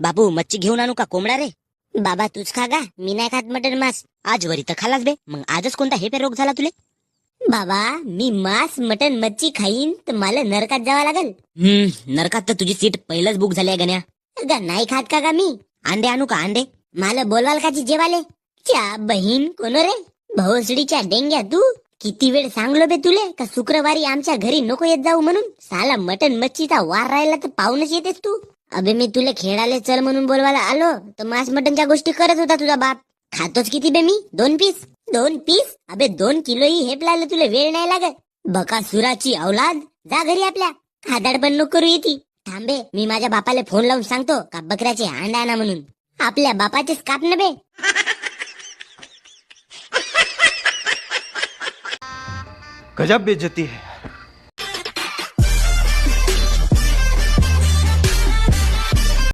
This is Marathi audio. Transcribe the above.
बाबू मच्छी घेऊन आणू का कोंबडा रे? बाबा तूच खा गा, मी नाही खात मटन मांस. आज वरी तर खालास बे, मग आजच कोणता हे पे रोग झाला तुले? बाबा मी मांस मटन मच्छी खाईन तर मला नरकात जावं लागल. नरकात तर तुझी सीट पहिलंच बुक झाली आहे गण्या. गा नाही खात का गा मी? अंडे आणू का अंडे? मला बोलवाल का जेवाले? च्या बहीण कोण रे? भोसडीच्या डेंग्या तू. किती वेळ सांगलो बे तुले का शुक्रवारी आमच्या घरी नको येत जाऊ म्हणून. साला मटन मच्छीचा वार राहिला तर पाहूनच येतेस तू. अबे मी तुले खेळाले चल म्हणून बोलवायला आलो तर मांस मटनच्या गोष्टी करत होता तुझा बाप. खातोच किती बे मी? 2 पीस. 2 पीस? अबे 2 किलोही हेपलायला तुला वेळ नाही लागत. बकासुराची औलाद, जा घरी आपल्या. खादाड पण नको करू येती. थांबे, मी माझ्या बापाला फोन लावून सांगतो का बकऱ्याचे अंडा आणा म्हणून. आपल्या बापाचेच काप न बे. गजब बेइज्जती है.